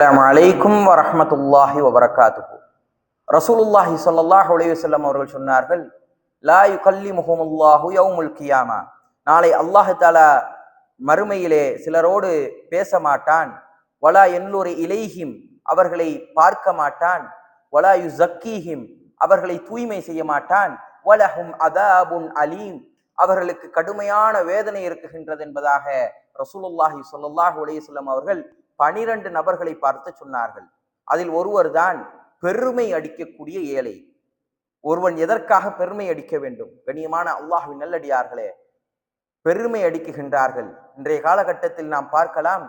அஸ்ஸலாமு அலைக்கும் வரஹ்மத்துல்லாஹி வபரகாத்துஹு. ரசூலுல்லாஹி ஸல்லல்லாஹு அலைஹி வஸல்லம் அவர்கள் சொன்னார்கள், லா யுகல்லிமுஹுமுல்லாஹு யௌமுல் கியாமா. நாளை அல்லாஹ் தஆலா மறுமையிலே சிலரோடு பேச மாட்டான். வலா யன்லுரு இலைஹிம், அவர்களை பார்க்க மாட்டான். வலா யுஸக்கீஹிம், அவர்களை தூய்மை செய்ய மாட்டான். வலஹும் அதாபுன் அலீம், அவர்களுக்கு கடுமையான வேதனை இருக்குகின்றது என்பதாக ரசூலுல்லாஹி ஸல்லல்லாஹு அலைஹி வஸல்லம் அவர்கள் 12 நபர்களை பார்த்து சொன்னார்கள். அதில் ஒருவர் தான் பெருமை அடிக்கக்கூடிய ஏழை. ஒருவன் எதற்காக பெருமை அடிக்க வேண்டும்? கண்ணியமான அல்லாஹ்வின் நல்லடியார்களே, பெருமை அடிக்குகின்றார்கள். இன்றைய காலகட்டத்தில் நாம் பார்க்கலாம்,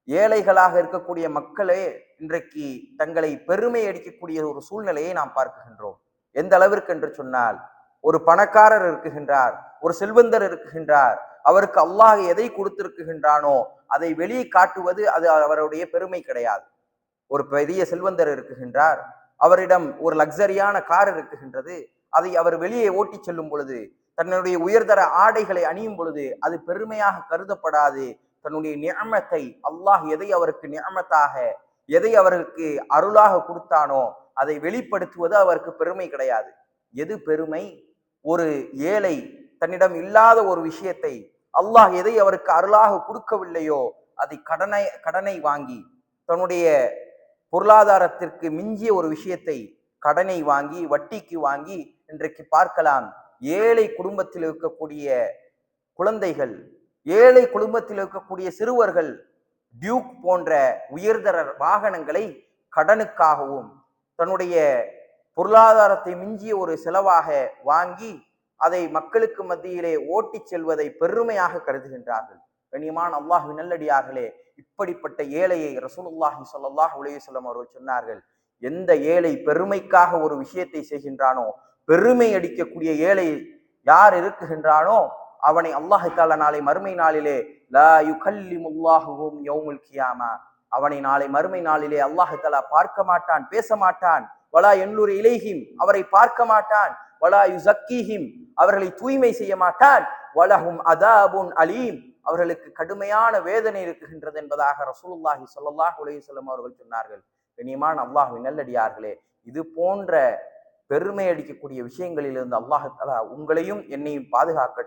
ஏழைகளாக இருக்கக்கூடிய மக்களே இன்றைக்கு தங்களை பெருமை அடிக்கக்கூடிய ஒரு சூழ்நிலையை நாம் பார்க்கின்றோம். எந்த அளவிற்கு என்று சொன்னால், ஒரு பணக்காரர் இருக்குகின்றார், ஒரு செல்வந்தர் இருக்குகின்றார், அவருக்கு அல்லாஹ் எதை கொடுத்திருக்குகின்றானோ அதை வெளியே காட்டுவது அது அவருடைய பெருமை கிடையாது. ஒரு பெரிய செல்வந்தர் இருக்குகின்றார், அவரிடம் ஒரு லக்ஸரியான கார் இருக்குகின்றது, அதை அவர் வெளியே ஓட்டி செல்லும் பொழுது, தன்னுடைய உயர்தர ஆடைகளை அணியும் பொழுது அது பெருமையாக கருதப்படாது. தன்னுடைய நிஅமத்தை, அல்லாஹ் எதை அவருக்கு நிஅமத்தாக, எதை அவருக்கு அருளாக கொடுத்தானோ அதை வெளிப்படுத்துவது அவருக்கு பெருமை கிடையாது. எது பெருமை? ஒரு ஏழை தன்னிடம் இல்லாத ஒரு விஷயத்தை, அல்லாஹ் எதை அவருக்கு அருளாக கொடுக்கவில்லையோ அதை கடனை வாங்கி, தன்னுடைய பொருளாதாரத்திற்கு மிஞ்சிய ஒரு விஷயத்தை கடனை வாங்கி, வட்டிக்கு வாங்கி, இன்றைக்கு பார்க்கலாம் ஏழை குடும்பத்தில் இருக்கக்கூடிய குழந்தைகள், ஏழை குடும்பத்தில் இருக்கக்கூடிய சிறுவர்கள் டியூக் போன்ற உயர்தர வாகனங்களை கடனுக்காகவும் தன்னுடைய பொருளாதாரத்தை மிஞ்சிய ஒரு செலவாக வாங்கி அதை மக்களுக்கு மத்தியிலே ஓட்டி செல்வதை பெருமையாக கருதுகின்றார்கள். கண்ணியமான அல்லாஹ்வின் நல்லடியார்களே, இப்படிப்பட்ட ஏழையை ரசூலுல்லாஹி ஸல்லல்லாஹு அலைஹி வஸல்லம் அவர்கள் சொன்னார்கள், எந்த ஏழை பெருமைக்காக ஒரு விஷயத்தை செய்கின்றானோ, பெருமை அடிக்கக்கூடிய ஏழை யார் இருக்குகின்றானோ அவனை அல்லாஹ் தஆலா நாளை மறுமை நாளிலே லா யுகல்லிமுல்லாஹுஹும் யௌமுல் கியாமா, அவனை நாளை மறுமை நாளிலே அல்லாஹ் தஆலா பார்க்க மாட்டான், பேச மாட்டான். வலா யன்லுரு இலைஹிம், அவரை பார்க்க மாட்டான். வலா யுஸக்கீஹிம், அவர்களை தூய்மை செய்ய மாட்டான். வலஹும் அதாபுன் அலீம், அவர்களுக்கு கடுமையான வேதனை இருக்குகின்றது என்பதாக ரசூலுல்லாஹி ஸல்லல்லாஹு அலைஹி வஸல்லம் அவர்கள் சொன்னார்கள். கண்ணியமான அல்லாஹ்வின் நல்லடியார்களே, இது போன்ற பெருமை அடிக்கக்கூடிய விஷயங்களிலிருந்து அல்லாஹ் தஆலா உங்களையும் என்னையும் பாதுகாக்கட்டும்.